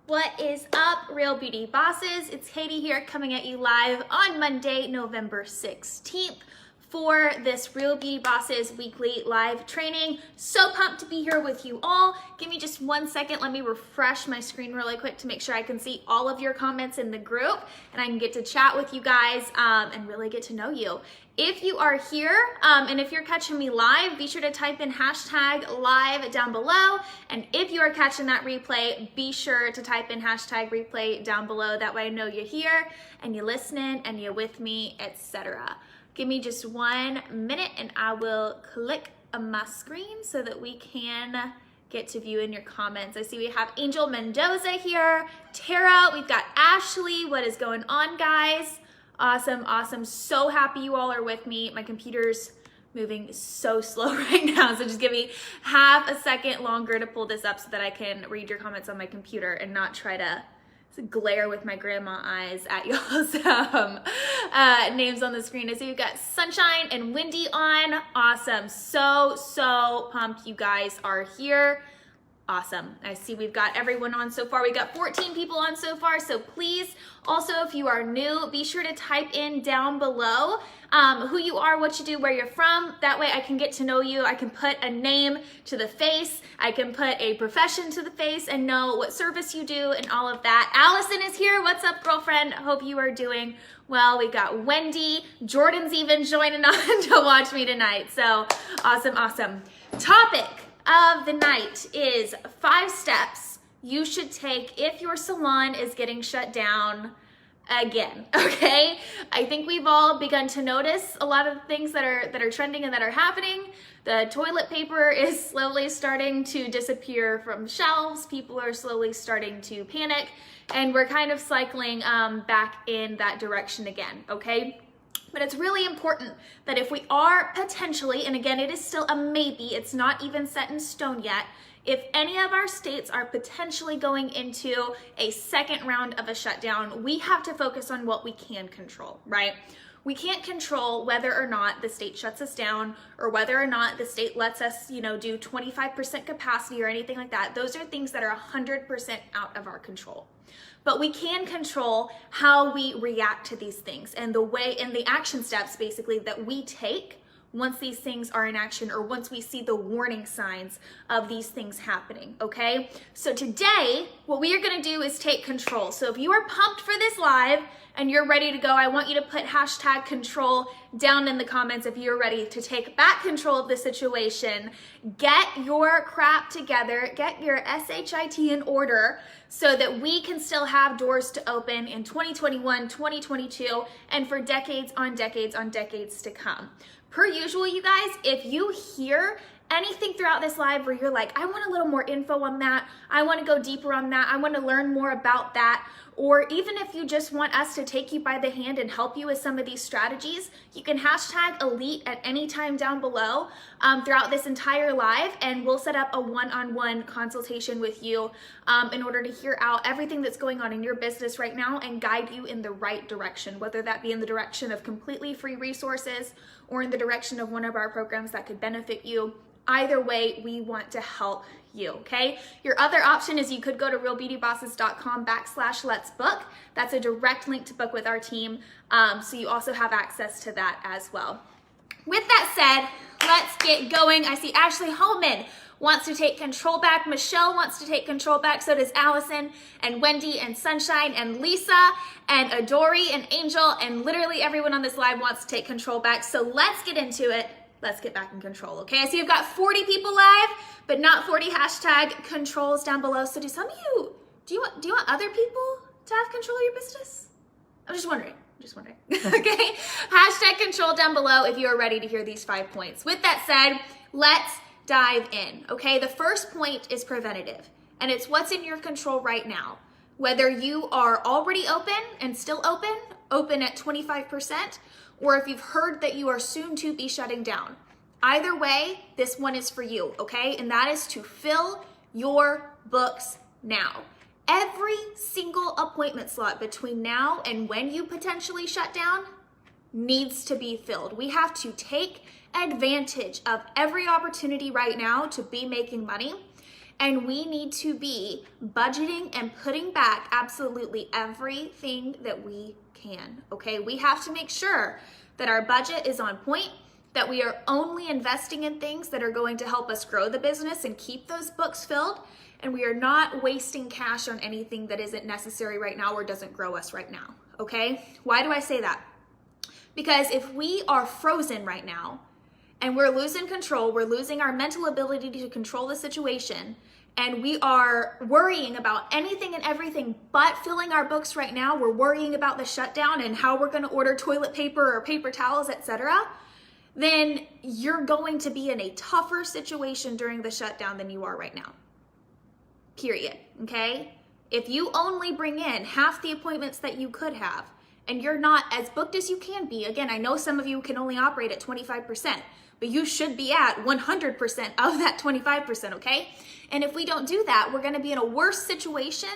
What is up, Real Beauty Bosses? It's Katie here coming at you live on Monday, November 16th for this Real Beauty Bosses weekly live training. So pumped to be here with you all. Give me just 1 second. Let me refresh my screen really quick to make sure I can see all of your comments in the group and I can get to chat with you guys and really get to know you. If you are here and if you're catching me live, be sure to type in hashtag live down below. And if you are catching that replay, be sure to type in hashtag replay down below. That way I know you're here and you're listening and you're with me, etc. Give me just 1 minute and I will click on my screen so that we can get to viewing your comments. I see we have Angel Mendoza here, Tara, we've got Ashley. What is going on, guys? Awesome, awesome. So happy you all are with me. My computer's moving so slow right now, so just give me half a second longer to pull this up so that I can read your comments on my computer and not try to glare with my grandma eyes at y'all's names on the screen. I see we've got Sunshine and Wendy on. Awesome. So pumped you guys are here. Awesome. I see we've got everyone on so far. We got 14 people on so far. So please, also, if you are new, be sure to type in down below who you are, what you do, where you're from. That way I can get to know you. I can put a name to the face. I can put a profession to the face and know what service you do and all of that. Allison is here. What's up, girlfriend? Hope you are doing well. We got Wendy. Jordan's even joining on to watch me tonight. So awesome, awesome. Topic of the night is 5 steps you should take if your salon is getting shut down again. Okay, I think we've all begun to notice a lot of things that are trending and that are happening. The toilet paper is slowly starting to disappear from shelves. People are slowly starting to panic, and we're kind of cycling back in that direction again. Okay. But it's really important that if we are potentially, and again, it is still a maybe, it's not even set in stone yet, if any of our states are potentially going into a second round of a shutdown, we have to focus on what we can control, right? We can't control whether or not the state shuts us down or whether or not the state lets us, do 25% capacity or anything like that. Those are things that are 100% out of our control. But we can control how we react to these things and the way and the action steps basically that we take once these things are in action or once we see the warning signs of these things happening, okay? So today, what we are gonna do is take control. So if you are pumped for this live and you're ready to go, I want you to put hashtag control down in the comments if you're ready to take back control of the situation. Get your crap together, get your SHIT in order so that we can still have doors to open in 2021, 2022, and for decades on decades on decades to come. Per usual, you guys, if you hear anything throughout this live where you're like, I want a little more info on that, I want to go deeper on that, I want to learn more about that, or even if you just want us to take you by the hand and help you with some of these strategies, you can hashtag elite at any time down below throughout this entire live, and we'll set up a one-on-one consultation with you in order to hear out everything that's going on in your business right now and guide you in the right direction, whether that be in the direction of completely free resources or in the direction of one of our programs that could benefit you. Either way, we want to help you, okay? Your other option is you could go to realbeautybosses.com/let's book. That's a direct link to book with our team. So you also have access to that as well. With that said, let's get going. I see Ashley Holman wants to take control back. Michelle wants to take control back. So does Allison and Wendy and Sunshine and Lisa and Adori and Angel, and literally everyone on this live wants to take control back. So let's get into it. Let's get back in control, okay? I see you've got 40 people live, but not 40 hashtag controls down below. So do some of you, do you want other people to have control of your business? I'm just wondering. Okay? Hashtag control down below if you are ready to hear these 5 points. With that said, let's dive in, okay? The first point is preventative, and it's what's in your control right now. Whether you are already open and still open at 25%, or if you've heard that you are soon to be shutting down. Either way, this one is for you, okay? And that is to fill your books now. Every single appointment slot between now and when you potentially shut down needs to be filled. We have to take advantage of every opportunity right now to be making money. And we need to be budgeting and putting back absolutely everything that we can, okay? We have to make sure that our budget is on point, that we are only investing in things that are going to help us grow the business and keep those books filled, and we are not wasting cash on anything that isn't necessary right now or doesn't grow us right now, okay? Why do I say that? Because if we are frozen right now and we're losing control, we're losing our mental ability to control the situation, and we are worrying about anything and everything but filling our books right now, we're worrying about the shutdown and how we're gonna order toilet paper or paper towels, etc., then you're going to be in a tougher situation during the shutdown than you are right now. Period, okay? If you only bring in half the appointments that you could have, and you're not as booked as you can be, again, I know some of you can only operate at 25%, but you should be at 100% of that 25%, okay? And if we don't do that, we're gonna be in a worse situation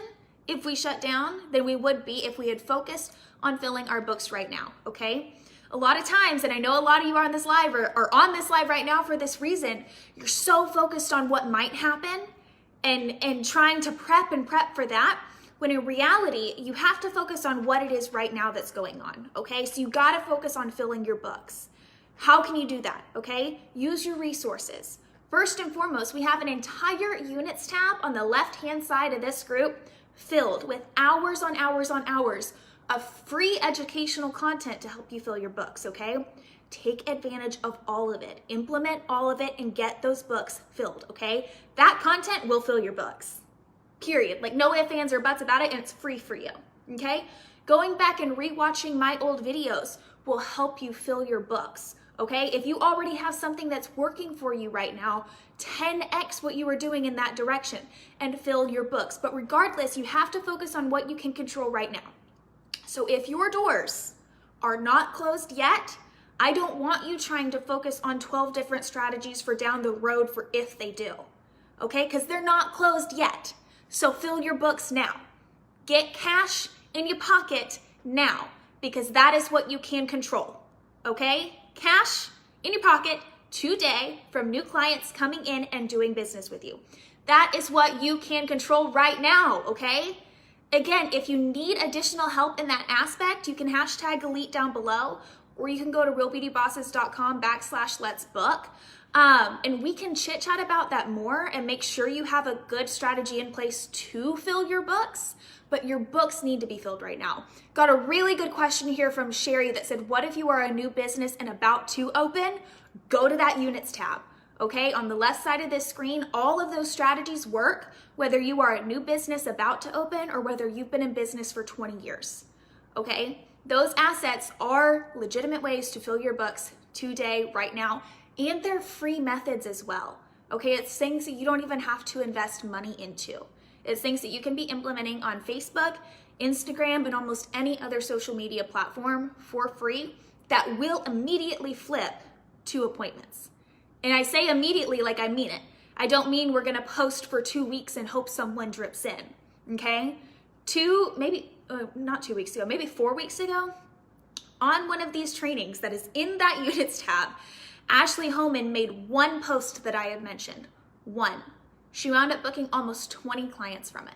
if we shut down than we would be if we had focused on filling our books right now, okay? A lot of times, and I know a lot of you are on this live or are on this live right now for this reason, you're so focused on what might happen and trying to prep for that, when in reality, you have to focus on what it is right now that's going on, okay? So you gotta focus on filling your books. How can you do that, okay? Use your resources. First and foremost, we have an entire units tab on the left-hand side of this group filled with hours on hours on hours of free educational content to help you fill your books, okay? Take advantage of all of it. Implement all of it and get those books filled, okay? That content will fill your books, period. Like no ifs, ands, or buts about it, and it's free for you, okay? Going back and rewatching my old videos will help you fill your books, okay? If you already have something that's working for you right now, 10x what you were doing in that direction and fill your books. But regardless, you have to focus on what you can control right now. So if your doors are not closed yet, I don't want you trying to focus on 12 different strategies for down the road for if they do, okay? Because they're not closed yet. So fill your books now. Get cash in your pocket now, because that is what you can control, okay? Cash in your pocket today from new clients coming in and doing business with you. That is what you can control right now, okay? Again, if you need additional help in that aspect, you can hashtag elite down below, or you can go to realbeautybosses.com/let's book. And we can chit chat about that more and make sure you have a good strategy in place to fill your books, but your books need to be filled right now. Got a really good question here from Sherry that said, what if you are a new business and about to open? Go to that units tab, okay? On the left side of this screen, all of those strategies work, whether you are a new business about to open or whether you've been in business for 20 years, okay? Those assets are legitimate ways to fill your books today, right now, and they're free methods as well, okay? It's things that you don't even have to invest money into. It's things that you can be implementing on Facebook, Instagram, and almost any other social media platform for free that will immediately flip to appointments. And I say immediately like I mean it. I don't mean we're gonna post for 2 weeks and hope someone drips in, okay? Not 2 weeks ago, maybe 4 weeks ago, on one of these trainings that is in that units tab, Ashley Homan made one post that I had mentioned, one. She wound up booking almost 20 clients from it.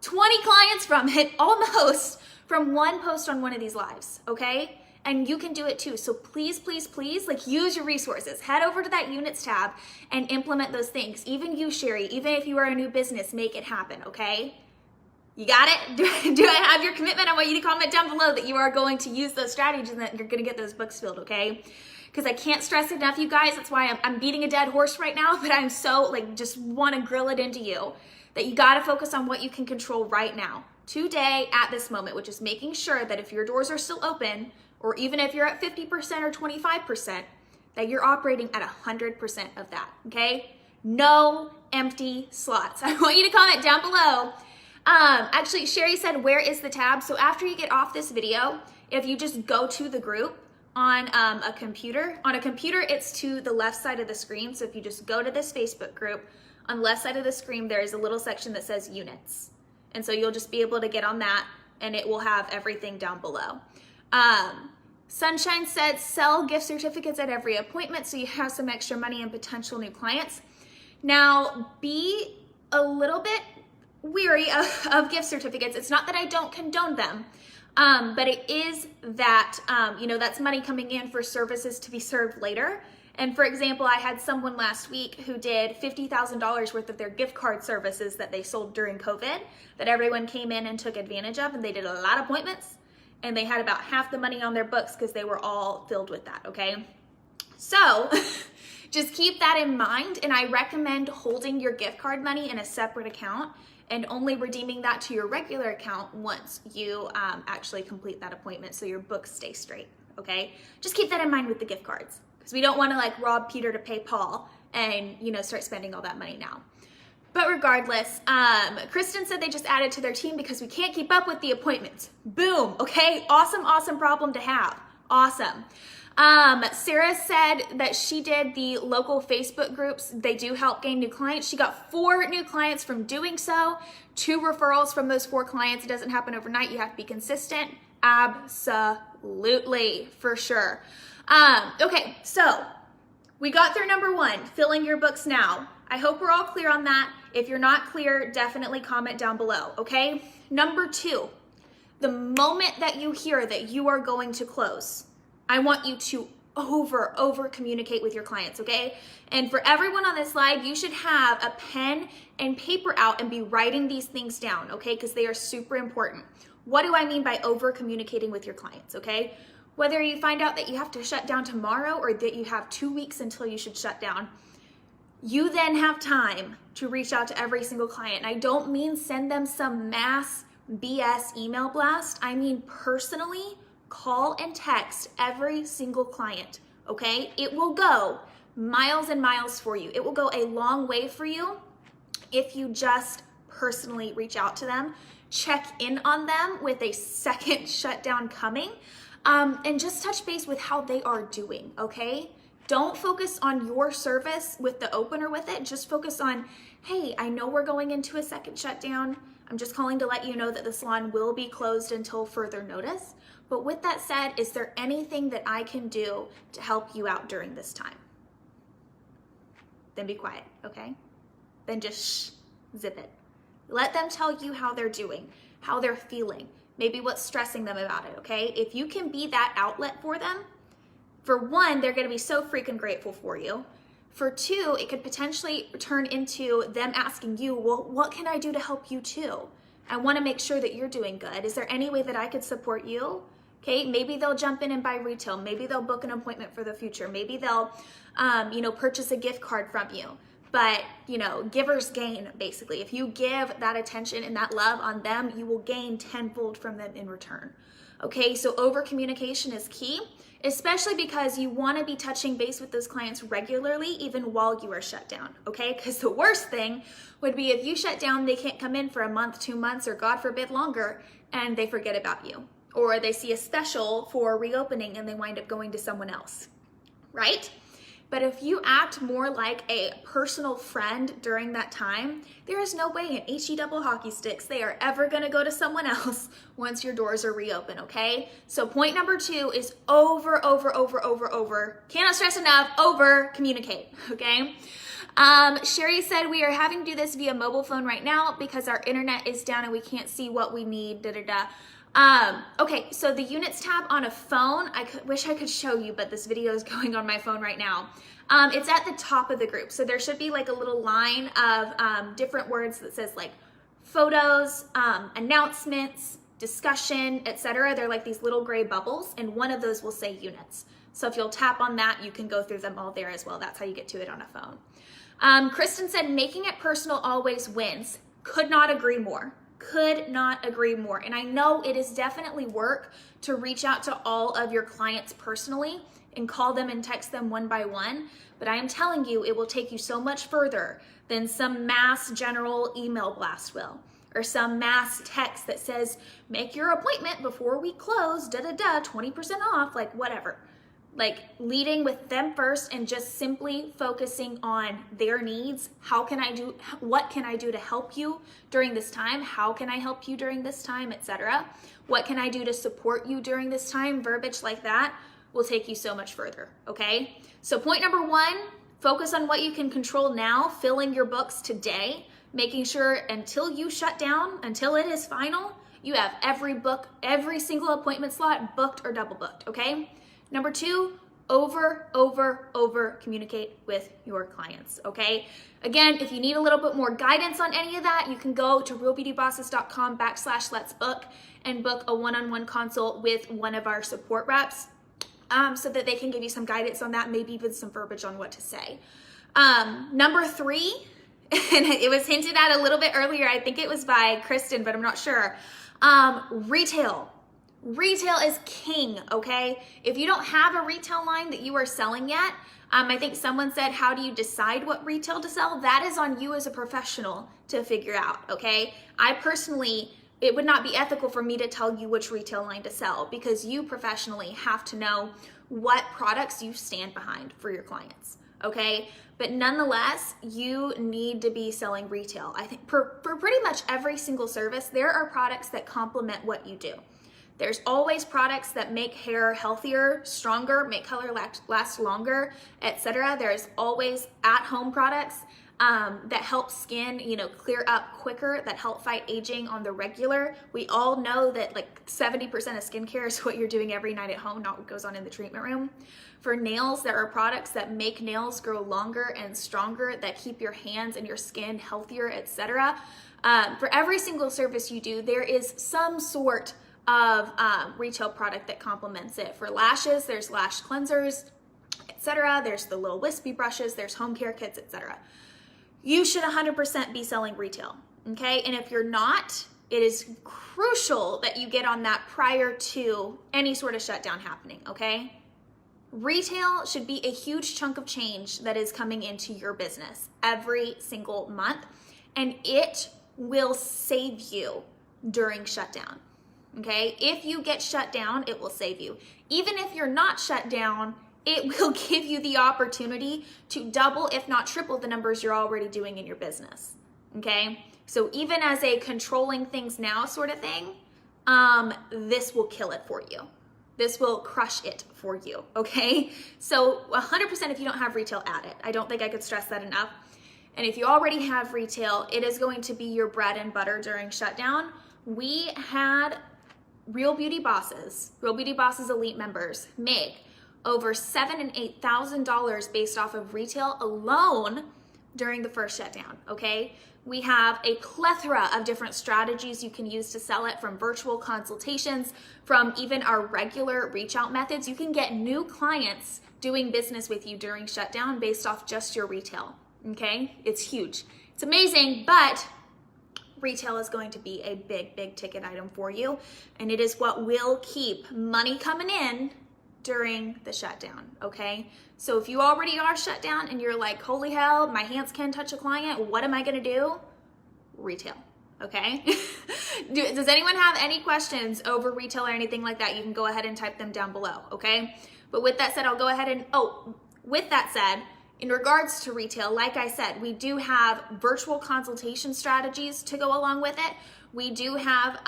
20 clients from it, almost, from one post on one of these lives, okay? And you can do it too. So please, please, please, like use your resources. Head over to that units tab and implement those things. Even you, Sherry, even if you are a new business, make it happen, okay? You got it? Do I have your commitment? I want you to comment down below that you are going to use those strategies and that you're gonna get those books filled, okay? Because I can't stress enough, you guys. That's why I'm beating a dead horse right now, but I'm so just want to grill it into you that you got to focus on what you can control right now, today, at this moment, which is making sure that if your doors are still open, or even if you're at 50% or 25%, that you're operating at 100% of that, okay? No empty slots. I want you to comment down below. Actually, Sherry said, where is the tab? So after you get off this video, if you just go to the group, on a computer, it's to the left side of the screen. So if you just go to this Facebook group, on the left side of the screen, there is a little section that says units. And so you'll just be able to get on that and it will have everything down below. Sunshine said, sell gift certificates at every appointment so you have some extra money and potential new clients. Now, be a little bit weary of gift certificates. It's not that I don't condone them, but it is that, that's money coming in for services to be served later. And for example, I had someone last week who did $50,000 worth of their gift card services that they sold during COVID, that everyone came in and took advantage of, and they did a lot of appointments, and they had about half the money on their books because they were all filled with that, okay? So just keep that in mind, and I recommend holding your gift card money in a separate account and only redeeming that to your regular account once you actually complete that appointment so your books stay straight, okay? Just keep that in mind with the gift cards, because we don't want to like rob Peter to pay Paul and, start spending all that money now. But regardless, Kristen said they just added to their team because we can't keep up with the appointments. Boom, okay? Awesome problem to have. Awesome. Sarah said that she did the local Facebook groups. They do help gain new clients. She got 4 new clients from doing so, 2 referrals from those 4 clients. It doesn't happen overnight. You have to be consistent. Absolutely, for sure. Okay, so we got through number 1, filling your books now. I hope we're all clear on that. If you're not clear, definitely comment down below, okay? Number 2, the moment that you hear that you are going to close, I want you to over communicate with your clients, okay? And for everyone on this slide, you should have a pen and paper out and be writing these things down, okay? Because they are super important. What do I mean by over communicating with your clients, okay? Whether you find out that you have to shut down tomorrow or that you have 2 weeks until you should shut down, you then have time to reach out to every single client. And I don't mean send them some mass BS email blast. I mean personally call and text every single client, okay? It will go miles and miles for you. It will go a long way for you if you just personally reach out to them, check in on them with a second shutdown coming, and just touch base with how they are doing, okay? Don't focus on your service with the opener with it. Just focus on, hey, I know we're going into a second shutdown. I'm just calling to let you know that the salon will be closed until further notice. But with that said, is there anything that I can do to help you out during this time? Then be quiet, okay? Then just zip it. Let them tell you how they're doing, how they're feeling, maybe what's stressing them about it, okay? If you can be that outlet for them, for 1, they're gonna be so freaking grateful for you. For 2, it could potentially turn into them asking you, well, what can I do to help you too? I wanna make sure that you're doing good. Is there any way that I could support you? Okay, maybe they'll jump in and buy retail. Maybe they'll book an appointment for the future. Maybe they'll, purchase a gift card from you. But, givers gain, basically. If you give that attention and that love on them, you will gain tenfold from them in return. Okay, so over communication is key, especially because you want to be touching base with those clients regularly, even while you are shut down, okay? Because the worst thing would be if you shut down, they can't come in for a month, 2 months, or God forbid longer, and they forget about you. Or they see a special for reopening and they wind up going to someone else, right? But if you act more like a personal friend during that time, there is no way in HE double hockey sticks they are ever gonna go to someone else once your doors are reopened, okay? So point number 2 is over, cannot stress enough, over communicate, okay? Sherry said we are having to do this via mobile phone right now because our internet is down and we can't see what we need, Okay, so the units tab on a phone, wish I could show you, but this video is going on my phone right now. It's at the top of the group. So there should be like a little line of different words that says like photos, announcements, discussion, etc. They're like these little gray bubbles, and one of those will say units. So if you'll tap on that, you can go through them all there as well. That's how you get to it on a phone. Kristen said, making it personal always wins. Could not agree more. Could not agree more. And I know it is definitely work to reach out to all of your clients personally and call them and text them one by one, but I am telling you, it will take you so much further than some mass general email blast will, or some mass text that says, make your appointment before we close, 20% off, like whatever. Like leading with them first and just simply focusing on their needs. What can I do to help you during this time? How can I help you during this time, etc. What can I do to support you during this time? Verbiage like that will take you so much further, okay? So point number 1, Focus on what you can control now, filling your books today, making sure until you shut down, until it is final, you have every single appointment slot booked or double booked, okay? Number 2, over communicate with your clients, okay? Again, if you need a little bit more guidance on any of that, you can go to realbeautybosses.com/let's book and book a one-on-one consult with one of our support reps so that they can give you some guidance on that, maybe even some verbiage on what to say. Number 3, and it was hinted at a little bit earlier, I think it was by Kristen, but I'm not sure. Retail. Retail is king, okay? If you don't have a retail line that you are selling yet, I think someone said, how do you decide what retail to sell? That is on you as a professional to figure out, okay? I personally, it would not be ethical for me to tell you which retail line to sell because you professionally have to know what products you stand behind for your clients, okay? But nonetheless, you need to be selling retail. I think for pretty much every single service, there are products that complement what you do. There's always products that make hair healthier, stronger, make color last longer, etc. There's always at-home products that help skin, clear up quicker, that help fight aging on the regular. We all know that like 70% of skincare is what you're doing every night at home, not what goes on in the treatment room. For nails, there are products that make nails grow longer and stronger, that keep your hands and your skin healthier, etc. For every single service you do, there is some sort of retail product that complements it. For lashes, there's lash cleansers, etc. There's the little wispy brushes, there's home care kits, etc. You should 100% be selling retail, okay? And if you're not, it is crucial that you get on that prior to any sort of shutdown happening, okay? Retail should be a huge chunk of change that is coming into your business every single month, and it will save you during shutdown. Okay, if you get shut down, it will save you. Even if you're not shut down, it will give you the opportunity to double, if not triple, the numbers you're already doing in your business. Okay, so even as a controlling things now sort of thing, this will kill it for you. This will crush it for you. Okay, so 100% if you don't have retail, add it. I don't think I could stress that enough. And if you already have retail, it is going to be your bread and butter during shutdown. We had Real Beauty Bosses Elite members make over $7,000 and $8,000 based off of retail alone during the first shutdown, okay? We have a plethora of different strategies you can use to sell it, from virtual consultations, from even our regular reach out methods. You can get new clients doing business with you during shutdown based off just your retail, okay? It's huge. It's amazing, but retail is going to be a big ticket item for you, and it is what will keep money coming in during the shutdown, okay? So if you already are shut down and you're like, holy hell, my hands can't touch a client, what am I gonna do? Retail, okay? Does anyone have any questions over retail or anything like that? You can go ahead and type them down below, okay? But with that said, I'll go ahead and, with that said, in regards to retail, like I said, we do have virtual consultation strategies to go along with it. We do have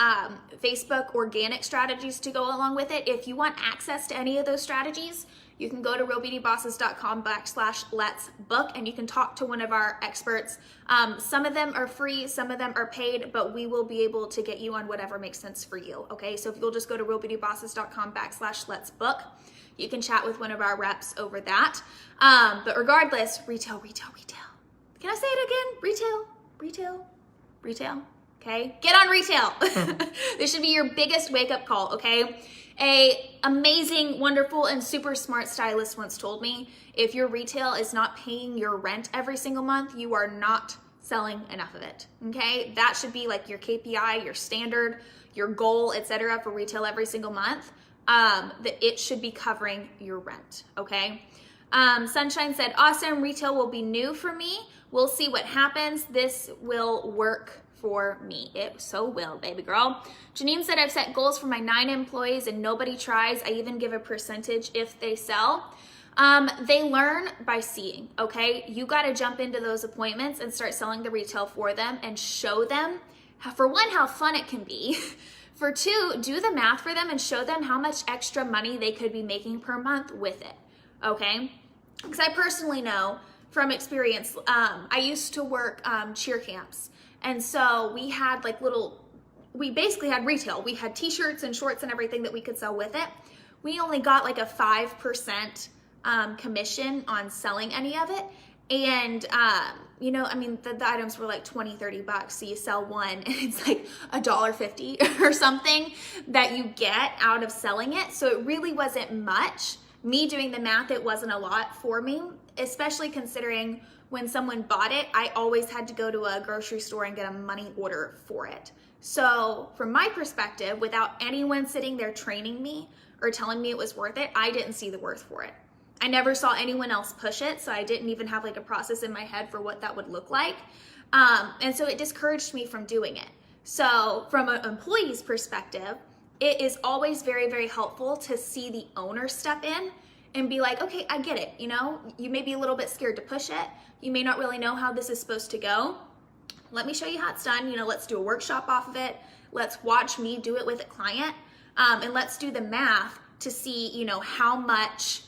Facebook organic strategies to go along with it. If you want access to any of those strategies, you can go to realbeautybosses.com/let's book and you can talk to one of our experts. Some of them are free, some of them are paid, but we will be able to get you on whatever makes sense for you, okay? So if you'll just go to realbeautybosses.com/let's book, you can chat with one of our reps over that. But regardless, retail. Can I say it again? Retail. Okay, get on retail. This should be your biggest wake-up call, okay? A amazing, wonderful, and super smart stylist once told me, if your retail is not paying your rent every single month, you are not selling enough of it, okay? That should be like your KPI, your standard, your goal, etc. for retail every single month. That it should be covering your rent, okay? Sunshine said, awesome, retail will be new for me. We'll see what happens. This will work for me. It so will, baby girl. Janine said, I've set goals for my 9 employees and nobody tries. I even give a percentage if they sell. They learn by seeing, okay? You got to jump into those appointments and start selling the retail for them and show them, for one, how fun it can be. For 2, do the math for them and show them how much extra money they could be making per month with it, okay? Because I personally know from experience, I used to work cheer camps. And so we had like we basically had retail. We had t-shirts and shorts and everything that we could sell with it. We only got like a 5% commission on selling any of it. And, you know, I mean, the items were like 20, 30 bucks. So you sell one and it's like $1.50 or something that you get out of selling it. So it really wasn't much. Me doing the math, it wasn't a lot for me, especially considering when someone bought it, I always had to go to a grocery store and get a money order for it. So from my perspective, without anyone sitting there training me or telling me it was worth it, I didn't see the worth for it. I never saw anyone else push it, so I didn't even have like a process in my head for what that would look like. And so it discouraged me from doing it. So from an employee's perspective, it is always very, very helpful to see the owner step in and be like, okay, I get it. You know, you may be a little bit scared to push it. You may not really know how this is supposed to go. Let me show you how it's done. You know, let's do a workshop off of it. Let's watch me do it with a client. And let's do the math to see, you know, how much,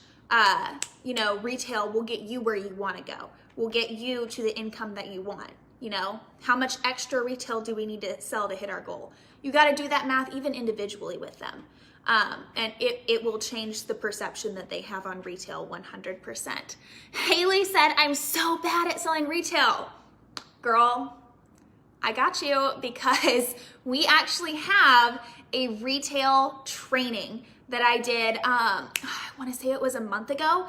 you know, retail will get you where you want to go. Will get you to the income that you want. You know, how much extra retail do we need to sell to hit our goal? You got to do that math even individually with them. And it will change the perception that they have on retail 100%. Haley said, I'm so bad at selling retail. Girl, I got you, because we actually have a retail training that I did, I want to say it was a month ago.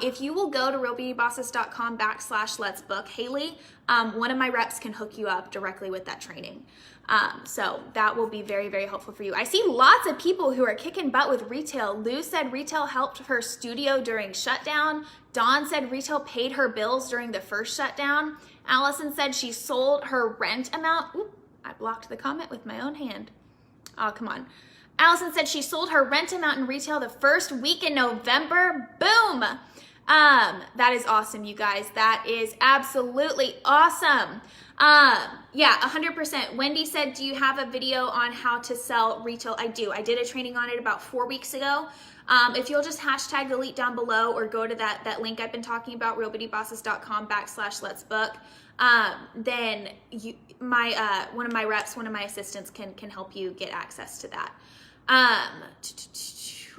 If you will go to realbeautybosses.com/let's book Haley, one of my reps can hook you up directly with that training. So that will be very, very helpful for you. I see lots of people who are kicking butt with retail. Lou said retail helped her studio during shutdown. Dawn said retail paid her bills during the first shutdown. Allison said she sold her rent amount. Oop, I blocked the comment with my own hand. Oh, come on. Allison said she sold her rent amount in retail the first week in November. Boom. That is awesome, you guys. That is absolutely awesome. Yeah, 100%. Wendy said, do you have a video on how to sell retail? I do. I did a training on it about 4 weeks ago. If you'll just hashtag delete down below or go to that link I've been talking about, realbeautybosses.com/let's book, then one of my reps, one of my assistants can help you get access to that.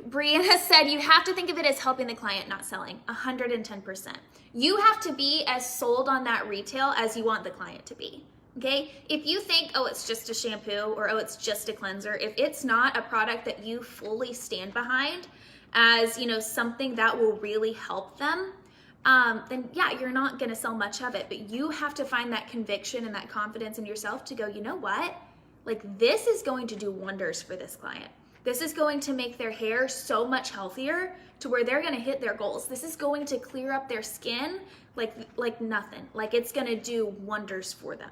Brianna said, you have to think of it as helping the client, not selling. 110%. You have to be as sold on that retail as you want the client to be. Okay? If you think, oh, it's just a shampoo, or oh, it's just a cleanser, if it's not a product that you fully stand behind as, you know, something that will really help them, then yeah, you're not going to sell much of it. But you have to find that conviction and that confidence in yourself to go, you know what? Like, this is going to do wonders for this client. This is going to make their hair so much healthier to where they're going to hit their goals. This is going to clear up their skin like nothing. Like, it's going to do wonders for them.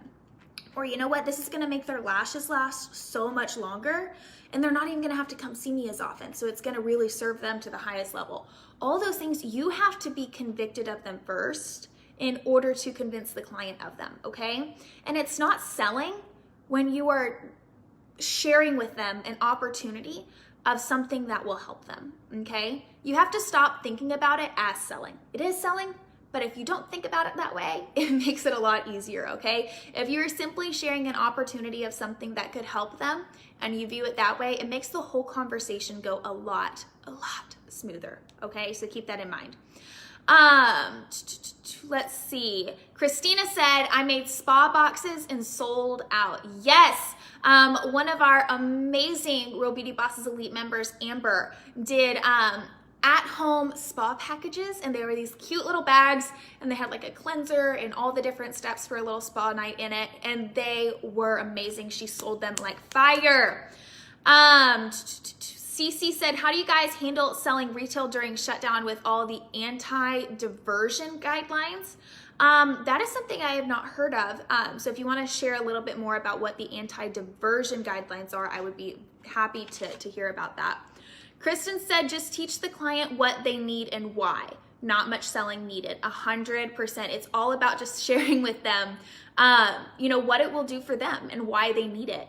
Or you know what? This is going to make their lashes last so much longer, and they're not even going to have to come see me as often. So it's going to really serve them to the highest level. All those things, you have to be convicted of them first in order to convince the client of them, okay? And it's not selling when you are sharing with them an opportunity of something that will help them, okay? You have to stop thinking about it as selling. It is selling, but if you don't think about it that way, it makes it a lot easier, okay? If you're simply sharing an opportunity of something that could help them and you view it that way, it makes the whole conversation go a lot smoother, okay? So keep that in mind. Let's see. Christina said, I made spa boxes and sold out. Yes. One of our amazing Real Beauty Bosses Elite members, Amber, did at-home spa packages, and they were these cute little bags, and they had like a cleanser and all the different steps for a little spa night in it, and they were amazing. She sold them like fire. Cece said, how do you guys handle selling retail during shutdown with all the anti-diversion guidelines? That is something I have not heard of. So if you want to share a little bit more about what the anti-diversion guidelines are, I would be happy to hear about that. Kristen said, just teach the client what they need and why. Not much selling needed. 100%. It's all about just sharing with them, you know, what it will do for them and why they need it.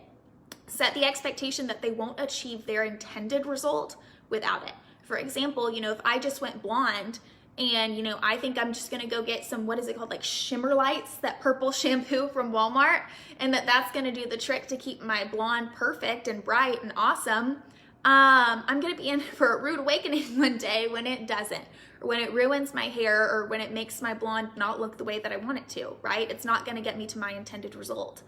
Set the expectation that they won't achieve their intended result without it. For example, you know, if I just went blonde And, you know, I think I'm just gonna go get some, what is it called? Like Shimmer Lights, that purple shampoo from Walmart. And that's gonna do the trick to keep my blonde perfect and bright and awesome. I'm gonna be in for a rude awakening one day when it doesn't, or when it ruins my hair, or when it makes my blonde not look the way that I want it to, right? It's not gonna get me to my intended result.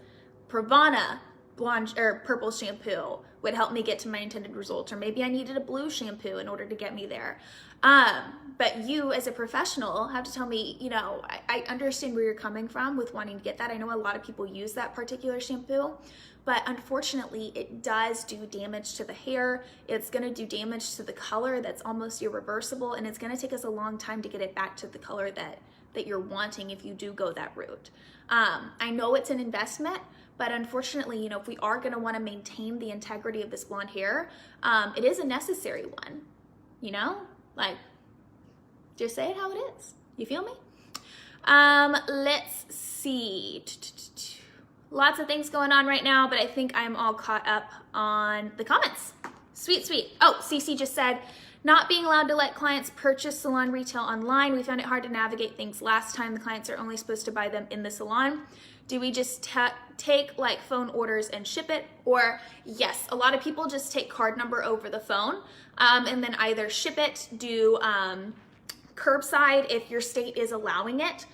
Pravana blonde or purple shampoo would help me get to my intended result, or maybe I needed a blue shampoo in order to get me there. But you as a professional have to tell me, you know, I understand where you're coming from with wanting to get that. I know a lot of people use that particular shampoo, but unfortunately it does do damage to the hair. It's gonna do damage to the color that's almost irreversible, and it's gonna take us a long time to get it back to the color that you're wanting if you do go that route. I know it's an investment, but unfortunately, you know, if we are gonna wanna maintain the integrity of this blonde hair, it is a necessary one, you know? Like, just say it how it is. You feel me? Let's see. Lots of things going on right now, but I think I'm all caught up on the comments. Sweet, sweet. Oh, Cece just said, not being allowed to let clients purchase salon retail online. We found it hard to navigate things last time. The clients are only supposed to buy them in the salon. Do we just take like phone orders and ship it? Or yes, a lot of people just take card number over the phone, and then either ship it, do curbside if your state is allowing it,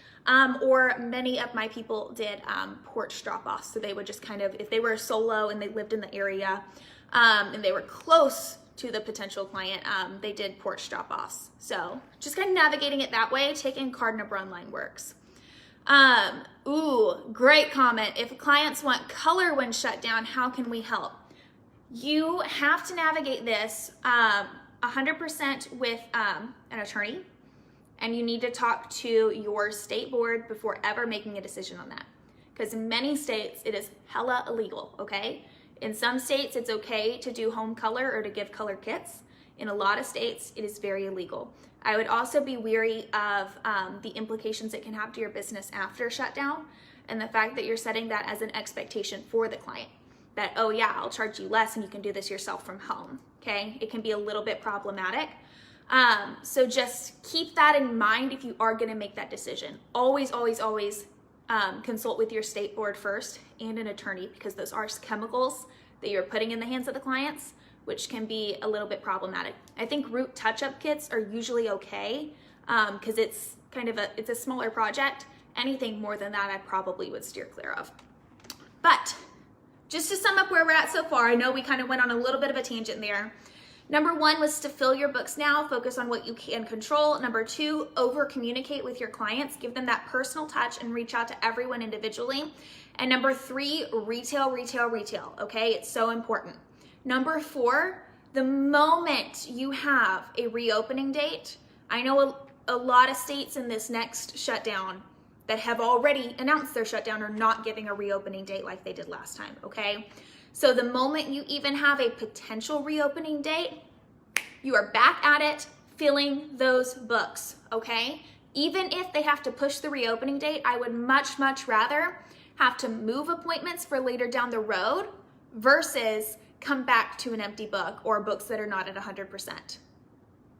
or many of my people did porch drop-offs. So they would just kind of, if they were a solo and they lived in the area and they were close to the potential client, they did porch drop-offs. So just kind of navigating it that way. Taking card number online works. Ooh, great comment. If clients want color when shut down, how can we help? You have to navigate this 100% with an attorney, and you need to talk to your state board before ever making a decision on that. Because in many states, it is hella illegal, okay? In some states, it's okay to do home color or to give color kits. In a lot of states, it is very illegal. I would also be wary of the implications it can have to your business after shutdown, and the fact that you're setting that as an expectation for the client. That, oh yeah, I'll charge you less and you can do this yourself from home, okay? It can be a little bit problematic. So just keep that in mind if you are gonna make that decision. Always, always, always consult with your state board first and an attorney, because those are chemicals that you're putting in the hands of the clients, which can be a little bit problematic. I think root touch-up kits are usually okay, because it's kind of it's a smaller project. Anything more than that, I probably would steer clear of. But just to sum up where we're at so far, I know we kind of went on a little bit of a tangent there. Number one was to fill your books now, focus on what you can control. Number two, over communicate with your clients, give them that personal touch and reach out to everyone individually. And number three, retail, retail, retail, okay? It's so important. Number four, the moment you have a reopening date, I know a lot of states in this next shutdown that have already announced their shutdown are not giving a reopening date like they did last time, okay? So the moment you even have a potential reopening date, you are back at it, filling those books, okay? Even if they have to push the reopening date, I would much, much rather have to move appointments for later down the road versus come back to an empty book or books that are not at 100%,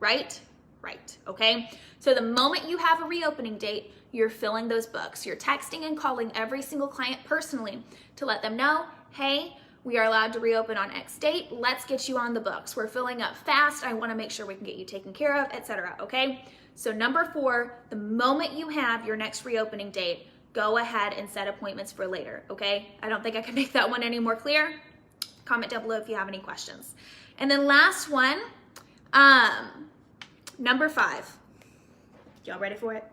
right? Right, okay? So the moment you have a reopening date, you're filling those books. You're texting and calling every single client personally to let them know, hey, we are allowed to reopen on X date. Let's get you on the books. We're filling up fast. I wanna make sure we can get you taken care of, etc., okay? So number four, the moment you have your next reopening date, go ahead and set appointments for later, okay? I don't think I can make that one any more clear. Comment down below if you have any questions. And then last one, number five. Y'all ready for it?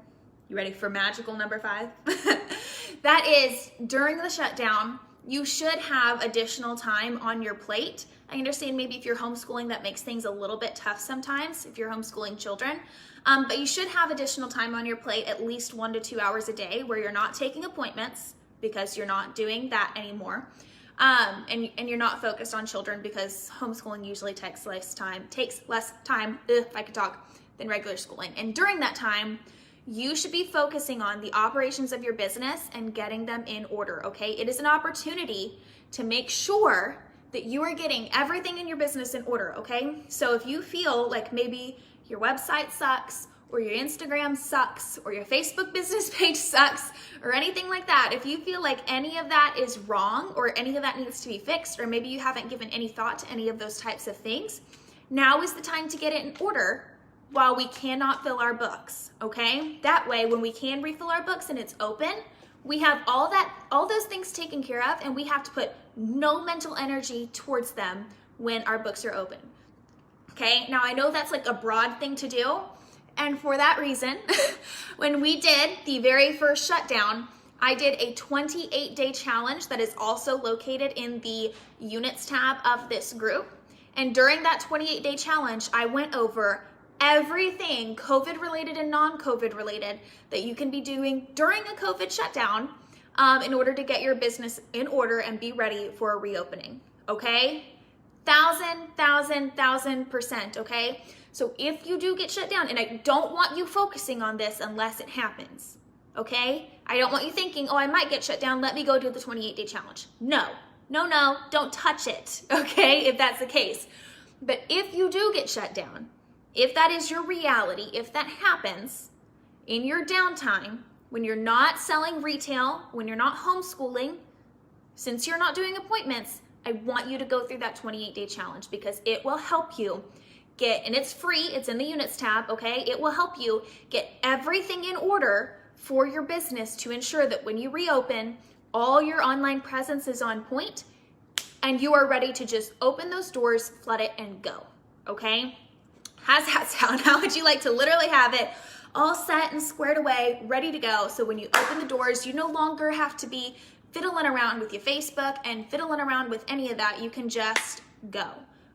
You ready for magical number five? That is, during the shutdown, you should have additional time on your plate. I understand maybe if you're homeschooling, that makes things a little bit tough sometimes if you're homeschooling children, but you should have additional time on your plate, at least 1 to 2 hours a day, where you're not taking appointments because you're not doing that anymore. And you're not focused on children because homeschooling usually takes less time, if I could talk, than regular schooling. And during that time, you should be focusing on the operations of your business and getting them in order, okay? It is an opportunity to make sure that you are getting everything in your business in order, okay? So if you feel like maybe your website sucks, or your Instagram sucks, or your Facebook business page sucks, or anything like that, if you feel like any of that is wrong or any of that needs to be fixed, or maybe you haven't given any thought to any of those types of things, now is the time to get it in order while we cannot fill our books, okay? That way, when we can refill our books and it's open, we have all those things taken care of, and we have to put no mental energy towards them when our books are open, okay? Now, I know that's like a broad thing to do, and for that reason, when we did the very first shutdown, I did a 28-day challenge that is also located in the units tab of this group. And during that 28-day challenge, I went over everything COVID related and non-COVID related that you can be doing during a COVID shutdown in order to get your business in order and be ready for a reopening, okay? 1,000%, okay? So if you do get shut down, and I don't want you focusing on this unless it happens, okay? I don't want you thinking, oh, I might get shut down, let me go do the 28-day challenge. No, don't touch it, okay, if that's the case. But if you do get shut down, if that is your reality, if that happens in your downtime, when you're not selling retail, when you're not homeschooling, since you're not doing appointments, I want you to go through that 28-day challenge because it will help you get, and it's free, it's in the units tab, okay? It will help you get everything in order for your business to ensure that when you reopen, all your online presence is on point and you are ready to just open those doors, flood it, and go, okay? How's that sound? How would you like to literally have it all set and squared away, ready to go, so when you open the doors, you no longer have to be fiddling around with your Facebook and fiddling around with any of that. You can just go,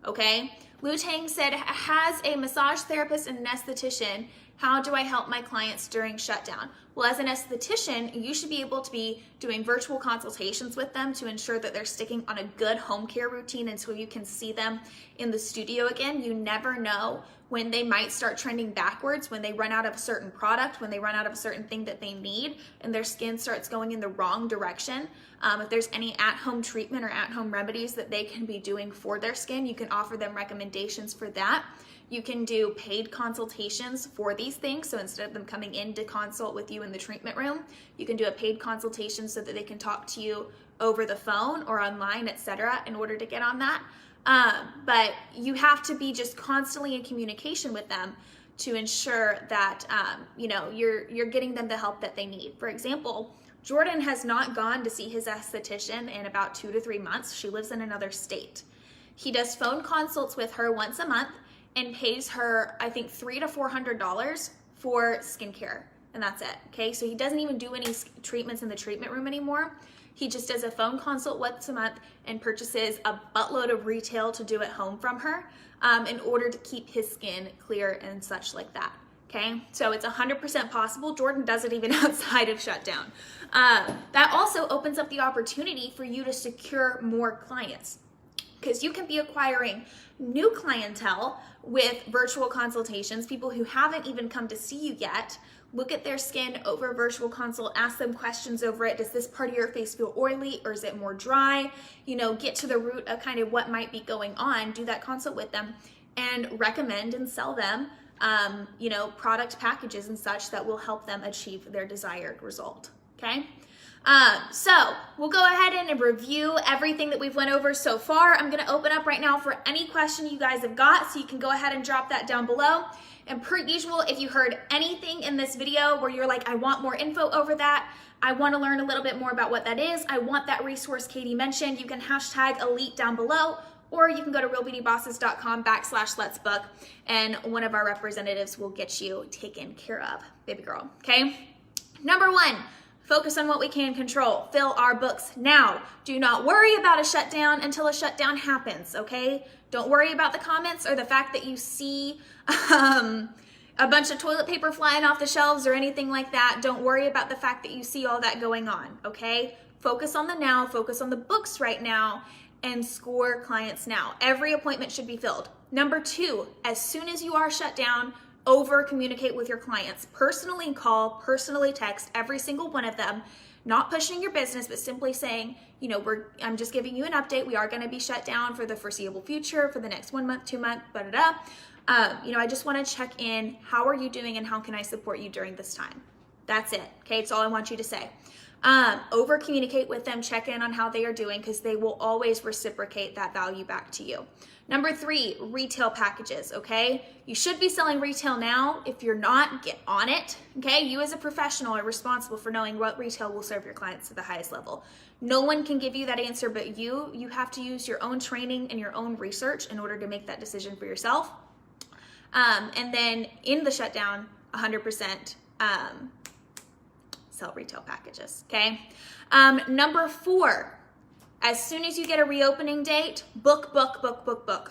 okay? Lu Tang said, has a massage therapist and an esthetician. How do I help my clients during shutdown? Well, as an esthetician, you should be able to be doing virtual consultations with them to ensure that they're sticking on a good home care routine until you can see them in the studio again. You never know when they might start trending backwards, when they run out of a certain product, when they run out of a certain thing that they need, and their skin starts going in the wrong direction. If there's any at-home treatment or at-home remedies that they can be doing for their skin, you can offer them recommendations for that. You can do paid consultations for these things. So instead of them coming in to consult with you in the treatment room, you can do a paid consultation so that they can talk to you over the phone or online, etc., in order to get on that. But you have to be just constantly in communication with them to ensure that you're getting them the help that they need. For example, Jordan has not gone to see his esthetician in about 2 to 3 months. She lives in another state. He does phone consults with her once a month and pays her, I think, $300 to $400 for skincare, and that's it, okay? So he doesn't even do any treatments in the treatment room anymore. He just does a phone consult once a month and purchases a buttload of retail to do at home from her in order to keep his skin clear and such like that, okay? So it's 100% possible. Jordan does it even outside of shutdown. That also opens up the opportunity for you to secure more clients, because you can be acquiring new clientele with virtual consultations, people who haven't even come to see you yet. Look at their skin over a virtual consult, ask them questions over it. Does this part of your face feel oily or is it more dry? Get to the root of kind of what might be going on, do that consult with them, and recommend and sell them product packages and such that will help them achieve their desired result, okay? So we'll go ahead and review everything that we've went over so far. I'm gonna open up right now for any question you guys have got, so you can go ahead and drop that down below. And per usual, if you heard anything in this video where you're like, I want more info over that, I wanna learn a little bit more about what that is, I want that resource Katie mentioned, you can hashtag elite down below, or you can go to realbeautybosses.com/let's book, and one of our representatives will get you taken care of, baby girl, okay? Number 1, focus on what we can control. Fill our books now. Do not worry about a shutdown until a shutdown happens, okay? Don't worry about the comments or the fact that you see a bunch of toilet paper flying off the shelves or anything like that. Don't worry about the fact that you see all that going on, okay? Focus on the now, focus on the books right now, and score clients now. Every appointment should be filled. Number 2, as soon as you are shut down, over communicate with your clients. Personally call, personally text every single one of them not pushing your business, but simply saying, you know, I'm just giving you an update. We are going to be shut down for the foreseeable future, for the next 1 month, 2 months, you know, I just want to check in. How are you doing and how can I support you during this time? That's it. Okay. It's all I want you to say. Over communicate with them, check in on how they are doing, because they will always reciprocate that value back to you. Number 3, retail packages. Okay. You should be selling retail now. If you're not, get on it. Okay. You as a professional are responsible for knowing what retail will serve your clients to the highest level. No one can give you that answer but you. You have to use your own training and your own research in order to make that decision for yourself. And then in the shutdown, 100%, sell retail packages, okay? Number 4, as soon as you get a reopening date, book,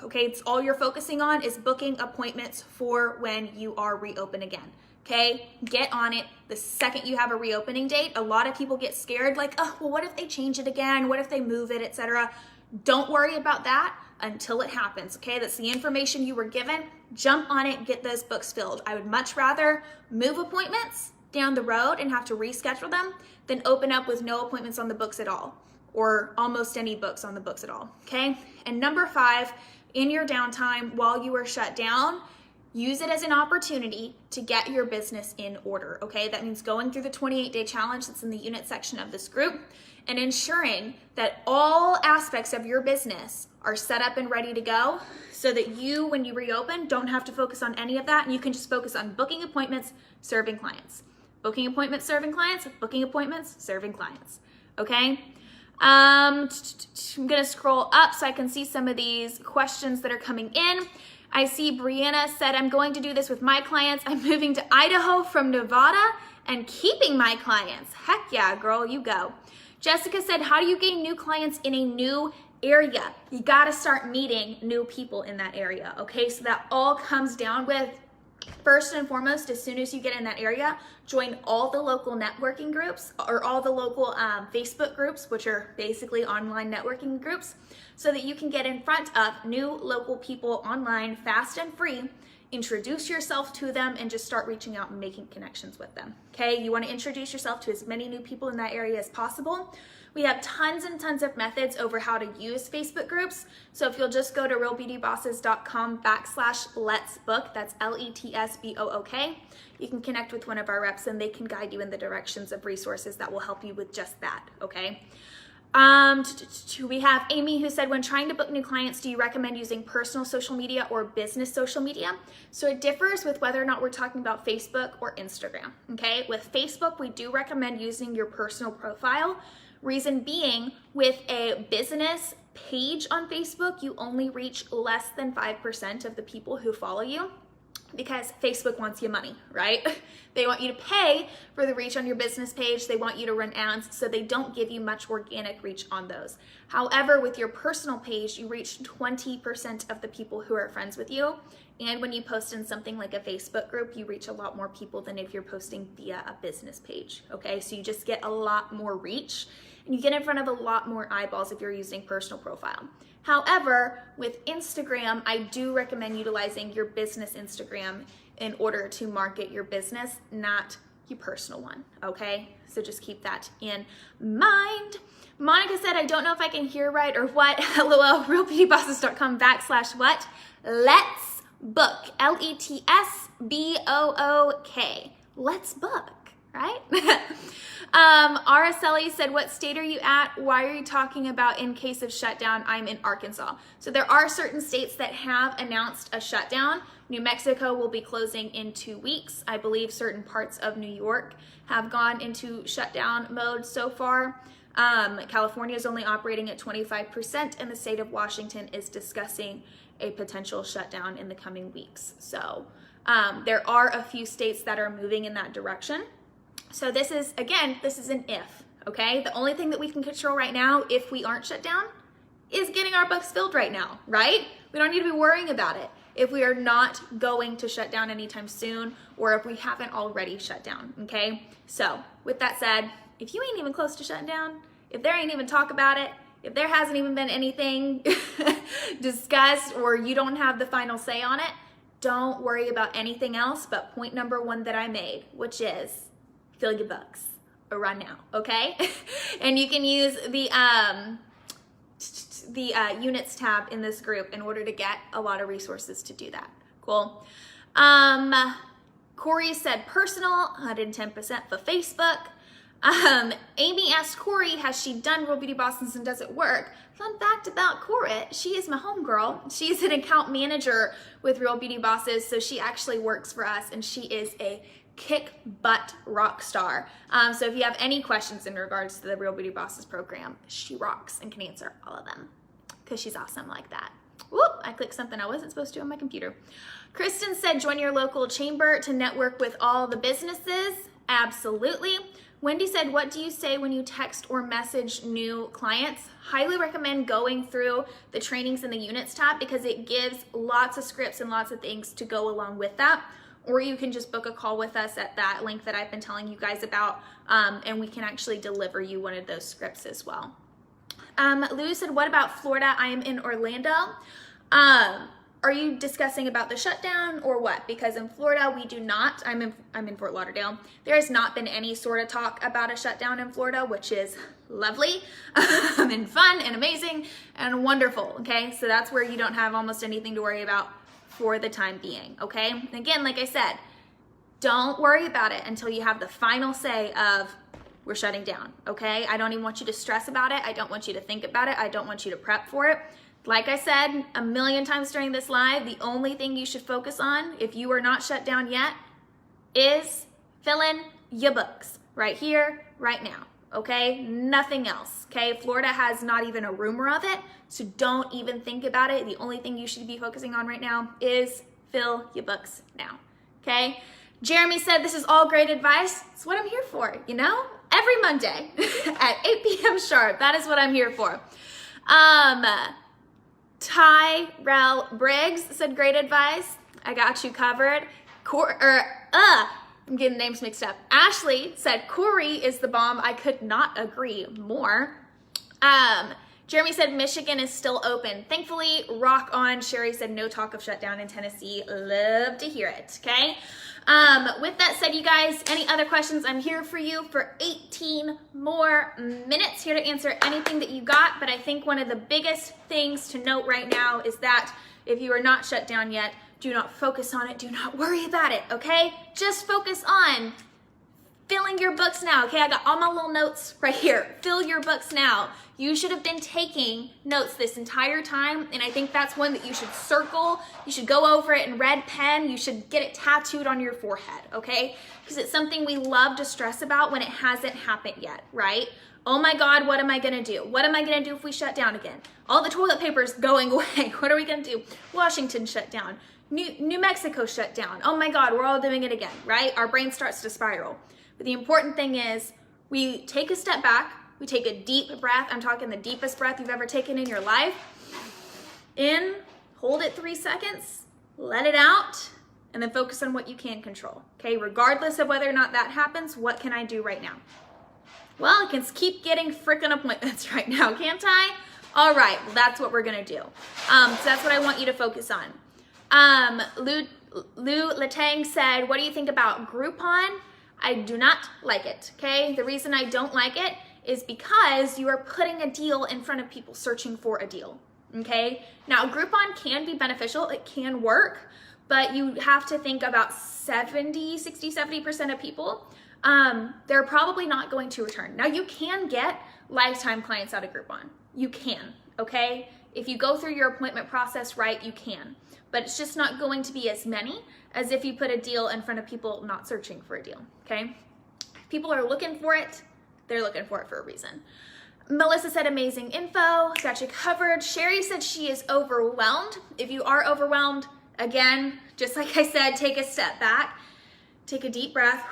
okay? It's all you're focusing on is booking appointments for when you are reopened again, okay? Get on it the second you have a reopening date. A lot of people get scared, like, oh, well, what if they change it again? What if they move it, etc.? Don't worry about that until it happens, okay? That's the information you were given. Jump on it, get those books filled. I would much rather move appointments down the road and have to reschedule them than open up with no appointments on the books at all, or almost any books on the books at all, okay? And number 5, in your downtime while you are shut down, use it as an opportunity to get your business in order, okay? That means going through the 28-day challenge that's in the unit section of this group and ensuring that all aspects of your business are set up and ready to go so that you, when you reopen, don't have to focus on any of that and you can just focus on booking appointments, serving clients. Booking appointments, serving clients, booking appointments, serving clients, okay? I'm gonna scroll up so I can see some of these questions that are coming in. I see Brianna said, I'm going to do this with my clients. I'm moving to Idaho from Nevada and keeping my clients. Heck yeah, girl, you go. Jessica said, how do you gain new clients in a new area? You gotta start meeting new people in that area, okay? So that all comes down with, first and foremost, as soon as you get in that area, join all the local networking groups or all the local Facebook groups, which are basically online networking groups, so that you can get in front of new local people online fast and free. Introduce yourself to them and just start reaching out and making connections with them, okay? You wanna introduce yourself to as many new people in that area as possible. We have tons and tons of methods over how to use Facebook groups. So if you'll just go to realbeautybosses.com/let's book, that's LETSBOOK, you can connect with one of our reps and they can guide you in the directions of resources that will help you with just that, okay? We have Amy who said, when trying to book new clients, do you recommend using personal social media or business social media? So it differs with whether or not we're talking about Facebook or Instagram, okay? With Facebook, we do recommend using your personal profile. Reason being, with a business page on Facebook, you only reach less than 5% of the people who follow you because Facebook wants you money, right? They want you to pay for the reach on your business page. They want you to run ads, so they don't give you much organic reach on those. However, with your personal page, you reach 20% of the people who are friends with you. And when you post in something like a Facebook group, you reach a lot more people than if you're posting via a business page, okay? So you just get a lot more reach and you get in front of a lot more eyeballs if you're using personal profile. However, with Instagram, I do recommend utilizing your business Instagram in order to market your business, not your personal one, okay? So just keep that in mind. Monica said, I don't know if I can hear right or what. LOL, realbeautybosses.com/what? Let's book, LETSBOOK. Let's book, right? Araceli said, what state are you at? Why are you talking about in case of shutdown? I'm in Arkansas. So there are certain states that have announced a shutdown. New Mexico will be closing in 2 weeks. I believe certain parts of New York have gone into shutdown mode so far. California is only operating at 25%, and the state of Washington is discussing a potential shutdown in the coming weeks. So there are a few states that are moving in that direction. So this is, again, this is an if, okay? The only thing that we can control right now, if we aren't shut down, is getting our books filled right now, right? We don't need to be worrying about it if we are not going to shut down anytime soon or if we haven't already shut down, okay? So with that said, if you ain't even close to shutting down, if there ain't even talk about it, if there hasn't even been anything discussed or you don't have the final say on it, don't worry about anything else but point number 1 that I made, which is fill your books, run now, okay? And you can use the units tab in this group in order to get a lot of resources to do that. Cool. Corey said personal, 110% for Facebook. Amy asked Corey, has she done Real Beauty Bosses and does it work? Fun fact about Corey, she is my homegirl. She's an account manager with Real Beauty Bosses, so she actually works for us, and she is a kick butt rock star. So if you have any questions in regards to the Real Beauty Bosses program, she rocks and can answer all of them because she's awesome like that. Whoop, I clicked something I wasn't supposed to on my computer. Kristen said, join your local chamber to network with all the businesses. Absolutely. Wendy said, what do you say when you text or message new clients? Highly recommend going through the trainings in the units tab because it gives lots of scripts and lots of things to go along with that. Or you can just book a call with us at that link that I've been telling you guys about, and we can actually deliver you one of those scripts as well. Lou said, what about Florida? I am in Orlando. Are you discussing about the shutdown or what? Because in Florida, we do not. I'm in Fort Lauderdale. There has not been any sort of talk about a shutdown in Florida, which is lovely and fun and amazing and wonderful, okay? So that's where you don't have almost anything to worry about for the time being, okay? And again, like I said, don't worry about it until you have the final say of we're shutting down, okay? I don't even want you to stress about it. I don't want you to think about it. I don't want you to prep for it. Like I said a million times during this live, the only thing you should focus on, if you are not shut down yet, is fill in your books right here, right now, okay? Nothing else, okay? Florida has not even a rumor of it, so don't even think about it. The only thing you should be focusing on right now is fill your books now, okay? Jeremy said, this is all great advice. It's what I'm here for, you know? Every Monday at 8 p.m. sharp, that is what I'm here for. Tyrell Briggs said, great advice. I got you covered. I'm getting names mixed up. Ashley said, Corey is the bomb. I could not agree more. Jeremy said, Michigan is still open. Thankfully, rock on. Sherry said, no talk of shutdown in Tennessee. Love to hear it, okay? With that said, you guys, any other questions? I'm here for you for 18 more minutes, here to answer anything that you got. But I think one of the biggest things to note right now is that if you are not shut down yet, do not focus on it. Do not worry about it, okay? Just focus on filling your books now, okay? I got all my little notes right here. Fill your books now. You should have been taking notes this entire time, and I think that's one that you should circle. You should go over it in red pen. You should get it tattooed on your forehead, okay? Because it's something we love to stress about when it hasn't happened yet, right? Oh my God, what am I gonna do? What am I gonna do if we shut down again? All the toilet paper is going away. What are we gonna do? Washington shut down. New Mexico shut down. Oh my God, we're all doing it again, right? Our brain starts to spiral. But the important thing is we take a step back, we take a deep breath. I'm talking the deepest breath you've ever taken in your life. In, hold it 3 seconds, let it out, and then focus on what you can control, okay? Regardless of whether or not that happens, what can I do right now? Well, I can keep getting freaking appointments right now, can't I? All right, well, that's what we're gonna do. So that's what I want you to focus on. Lou Latang said, what do you think about Groupon? I do not like it, okay? The reason I don't like it is because you are putting a deal in front of people searching for a deal, okay? Now, Groupon can be beneficial, it can work, but you have to think about 70% of people, they're probably not going to return. Now, you can get lifetime clients out of Groupon. You can, okay? If you go through your appointment process right, you can. But it's just not going to be as many as if you put a deal in front of people not searching for a deal, okay? If people are looking for it, they're looking for it for a reason. Melissa said, amazing info, got you covered. Sherry said she is overwhelmed. If you are overwhelmed, again, just like I said, take a step back, take a deep breath,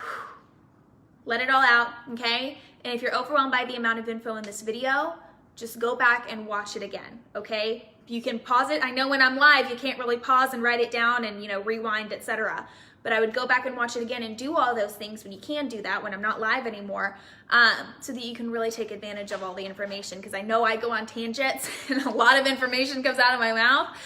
let it all out, okay? And if you're overwhelmed by the amount of info in this video, just go back and watch it again, okay? You can pause it. I know when I'm live, you can't really pause and write it down and, you know, rewind, etc. but I would go back and watch it again and do all those things when you can do that, when I'm not live anymore, so that you can really take advantage of all the information, because I know I go on tangents and a lot of information comes out of my mouth.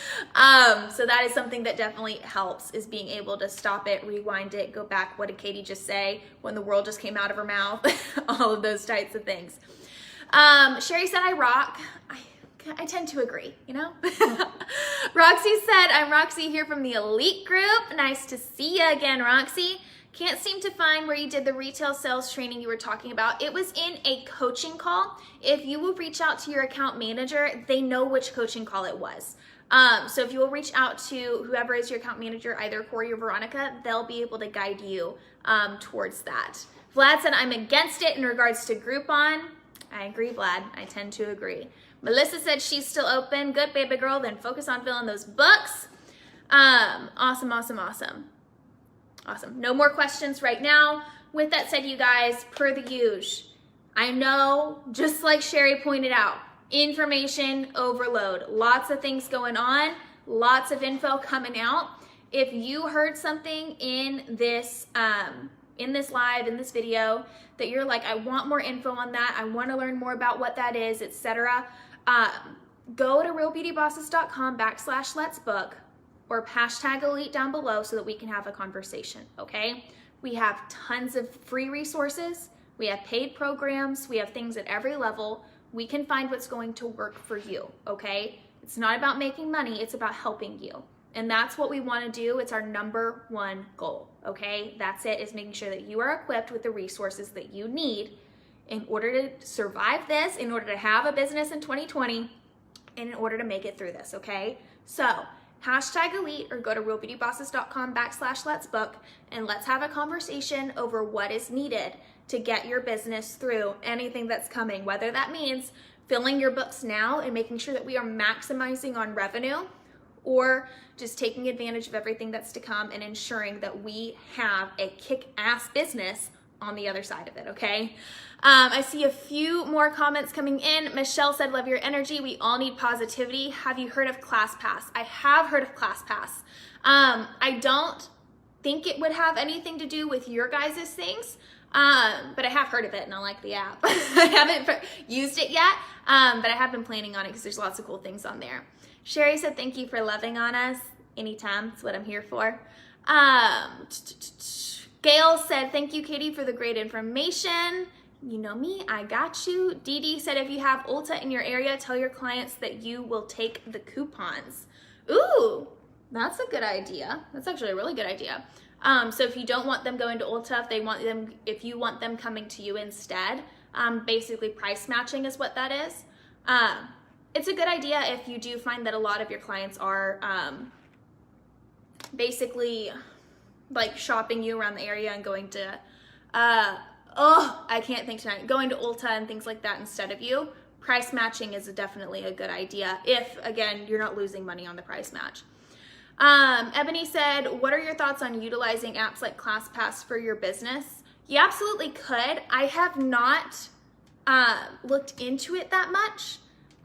So that is something that definitely helps, is being able to stop it, rewind it, go back, what did Katie just say when the world just came out of her mouth, all of those types of things. Sherry said, I rock. I tend to agree, you know? Roxy said, I'm Roxy here from the Elite Group. Nice to see you again, Roxy. Can't seem to find where you did the retail sales training you were talking about. It was in a coaching call. If you will reach out to your account manager, they know which coaching call it was. So if you will reach out to whoever is your account manager, either Corey or Veronica, they'll be able to guide you towards that. Vlad said, I'm against it in regards to Groupon. I agree, Vlad. I tend to agree. Melissa said she's still open. Good, baby girl. Then focus on filling those books. Awesome. No more questions right now. With that said, you guys, per the usual, I know, just like Sherry pointed out, information overload. Lots of things going on. Lots of info coming out. If you heard something in this live, in this video, that you're like, I want more info on that, I want to learn more about what that is, etc., go to realbeautybosses.com/let's book, or hashtag elite down below, so that we can have a conversation, okay? We have tons of free resources, we have paid programs, we have things at every level. We can find what's going to work for you, okay? It's not about making money, it's about helping you. And that's what we want to do. It's our number one goal, okay? That's it, is making sure that you are equipped with the resources that you need in order to survive this, in order to have a business in 2020, and in order to make it through this, okay? So, hashtag elite, or go to realbeautybosses.com/let's book, and let's have a conversation over what is needed to get your business through anything that's coming, whether that means filling your books now and making sure that we are maximizing on revenue, or just taking advantage of everything that's to come and ensuring that we have a kick-ass business on the other side of it, okay? I see a few more comments coming in. Michelle said, love your energy. We all need positivity. Have you heard of ClassPass? I have heard of ClassPass. I don't think it would have anything to do with your guys' things, but I have heard of it and I like the app. I haven't used it yet, but I have been planning on it because there's lots of cool things on there. Sherry said, thank you for loving on us. Anytime, that's what I'm here for. Gail said, thank you, Katie, for the great information. You know me, I got you. Dee Dee said, if you have Ulta in your area, tell your clients that you will take the coupons. Ooh, that's a good idea. That's actually a really good idea. So if you don't want them going to Ulta, if you want them coming to you instead, basically price matching is what that is. It's a good idea if you do find that a lot of your clients are basically like shopping you around the area and going to, I can't think tonight, going to Ulta and things like that instead of you. Price matching is definitely a good idea if, again, you're not losing money on the price match. Ebony said, what are your thoughts on utilizing apps like ClassPass for your business? You absolutely could. I have not looked into it that much.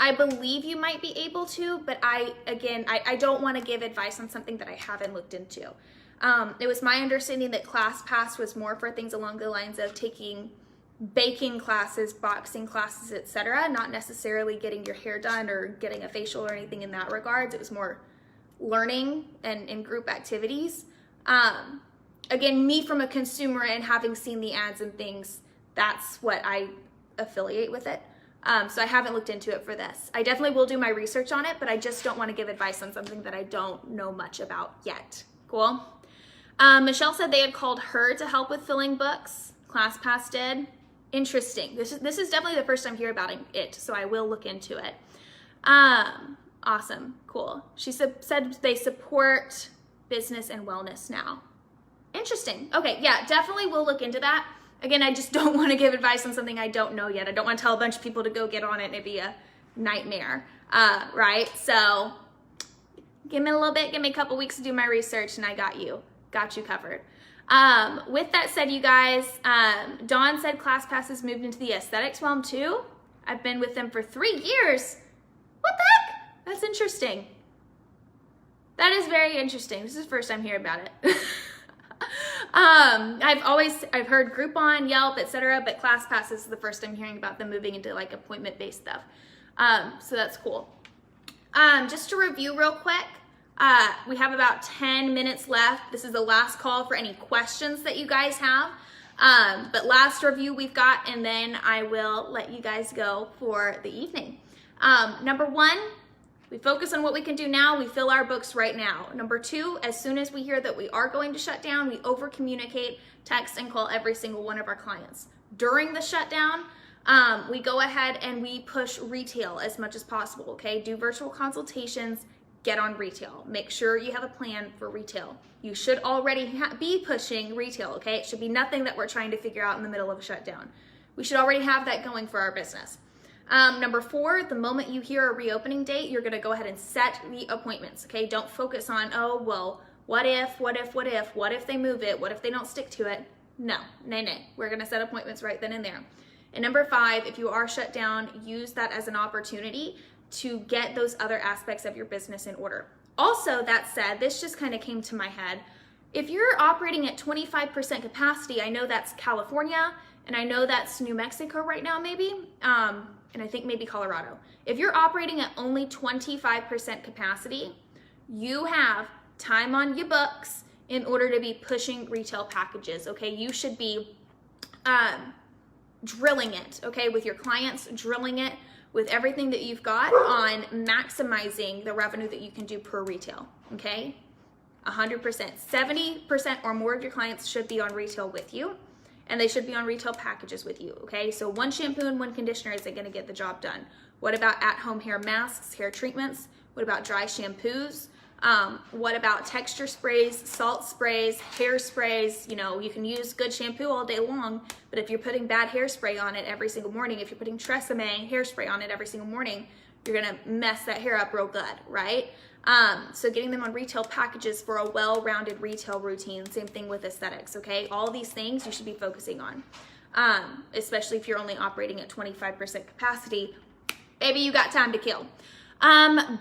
I believe you might be able to, but I don't want to give advice on something that I haven't looked into. It was my understanding that ClassPass was more for things along the lines of taking baking classes, boxing classes, etc., not necessarily getting your hair done or getting a facial or anything in that regard. It was more learning and group activities. Again, me from a consumer and having seen the ads and things, that's what I affiliate with it. So I haven't looked into it for this. I definitely will do my research on it, but I just don't want to give advice on something that I don't know much about yet. Cool. Michelle said they had called her to help with filling books. ClassPass did. Interesting. This is definitely the first time hearing about it, so I will look into it. Awesome. Cool. She said they support business and wellness now. Interesting. Okay, yeah, definitely will look into that. Again, I just don't want to give advice on something I don't know yet. I don't want to tell a bunch of people to go get on it and it'd be a nightmare, right? So give me a little bit, give me a couple weeks to do my research and I got you covered. With that said, you guys, Dawn said ClassPass has moved into the aesthetics realm too. I've been with them for 3 years. What the heck? That's interesting. That is very interesting. This is the first time hearing about it. I've heard Groupon, Yelp, etc., but ClassPass is the first I'm hearing about them moving into like appointment-based stuff. So that's cool. Just to review real quick, we have about 10 minutes left. This is the last call for any questions that you guys have. But last review we've got, and then I will let you guys go for the evening. Number one, we focus on what we can do now. We fill our books right now. Number two, as soon as we hear that we are going to shut down, we over communicate, text, and call every single one of our clients. During the shutdown, we go ahead and we push retail as much as possible, okay? Do virtual consultations, get on retail. Make sure you have a plan for retail. You should already be pushing retail, okay? It should be nothing that we're trying to figure out in the middle of a shutdown. We should already have that going for our business. Number four, the moment you hear a reopening date, you're gonna go ahead and set the appointments, okay? Don't focus on, oh, well, what if they move it? What if they don't stick to it? No. We're gonna set appointments right then and there. And number five, if you are shut down, use that as an opportunity to get those other aspects of your business in order. Also, that said, this just kind of came to my head. If you're operating at 25% capacity, I know that's California, and I know that's New Mexico right now maybe, and I think maybe Colorado. If you're operating at only 25% capacity, you have time on your books in order to be pushing retail packages, okay? You should be drilling it, okay, with your clients, drilling it with everything that you've got on maximizing the revenue that you can do per retail, okay? 100%, 70% or more of your clients should be on retail with you, and they should be on retail packages with you, okay? So one shampoo and one conditioner isn't gonna get the job done. What about at-home hair masks, hair treatments? What about dry shampoos? What about texture sprays, salt sprays, hair sprays? You know, you can use good shampoo all day long, but if you're putting bad hairspray on it every single morning, if you're putting Tresemme hairspray on it every single morning, you're gonna mess that hair up real good, right? So getting them on retail packages for a well-rounded retail routine, same thing with aesthetics, okay? All these things you should be focusing on, especially if you're only operating at 25% capacity. Baby, you got time to kill.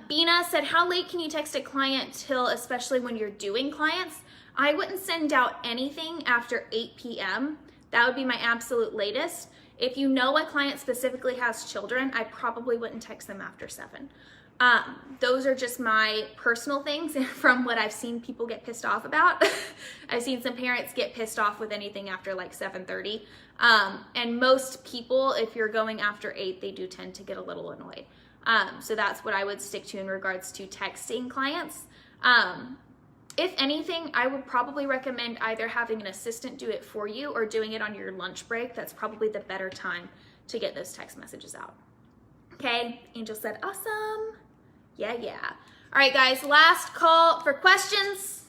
Bina said, how late can you text a client till, especially when you're doing clients? I wouldn't send out anything after 8 p.m. That would be my absolute latest. If you know a client specifically has children, I probably wouldn't text them after 7. Those are just my personal things from what I've seen people get pissed off about. I've seen some parents get pissed off with anything after like 7:30. And most people, if you're going after 8, they do tend to get a little annoyed. So that's what I would stick to in regards to texting clients. If anything, I would probably recommend either having an assistant do it for you or doing it on your lunch break. That's probably the better time to get those text messages out. Okay, Angel said, awesome. Yeah. All right, guys, last call for questions.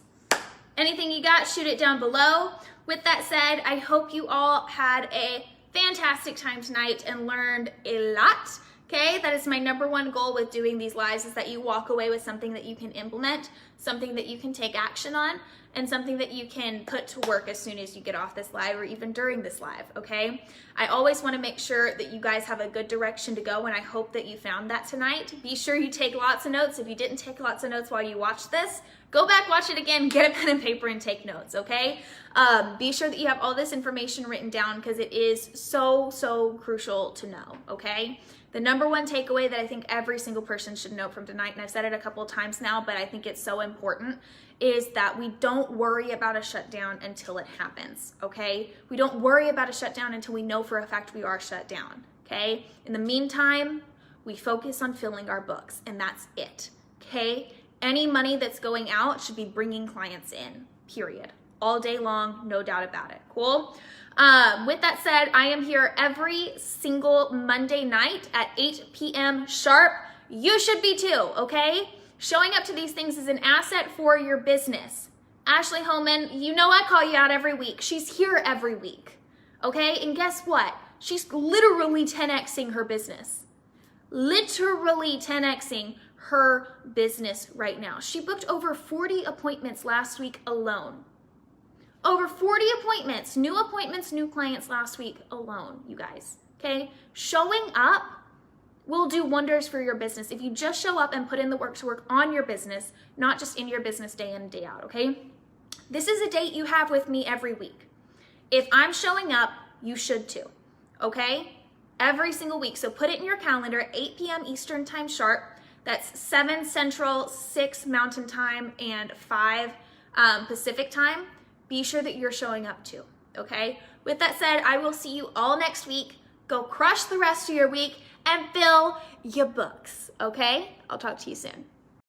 Anything you got, shoot it down below. With that said, I hope you all had a fantastic time tonight and learned a lot. Okay, that is my number one goal with doing these lives, is that you walk away with something that you can implement, something that you can take action on, and something that you can put to work as soon as you get off this live or even during this live, okay? I always want to make sure that you guys have a good direction to go, and I hope that you found that tonight. Be sure you take lots of notes. If you didn't take lots of notes while you watched this, go back, watch it again, get a pen and paper and take notes, okay? Be sure that you have all this information written down because it is so crucial to know, okay? The number one takeaway that I think every single person should know from tonight, and I've said it a couple of times now, but I think it's so important, is that we don't worry about a shutdown until it happens, okay? We don't worry about a shutdown until we know for a fact we are shut down, okay? In the meantime, we focus on filling our books, and that's it, okay? Any money that's going out should be bringing clients in, period. All day long, no doubt about it, cool? With that said, I am here every single Monday night at 8 p.m. sharp. You should be too, okay? Showing up to these things is an asset for your business. Ashley Holman, you know I call you out every week. She's here every week, okay? And guess what? She's literally 10xing her business. Literally 10xing her business right now. She booked over 40 appointments last week alone. Over 40 appointments, new clients last week alone, you guys, okay? Showing up will do wonders for your business if you just show up and put in the work to work on your business, not just in your business day in and day out, okay? This is a date you have with me every week. If I'm showing up, you should too, okay? Every single week. So put it in your calendar, 8 p.m. Eastern time sharp. That's 7 Central, 6 Mountain Time, and 5 Pacific Time. Be sure that you're showing up too, okay? With that said, I will see you all next week. Go crush the rest of your week and fill your books, okay? I'll talk to you soon.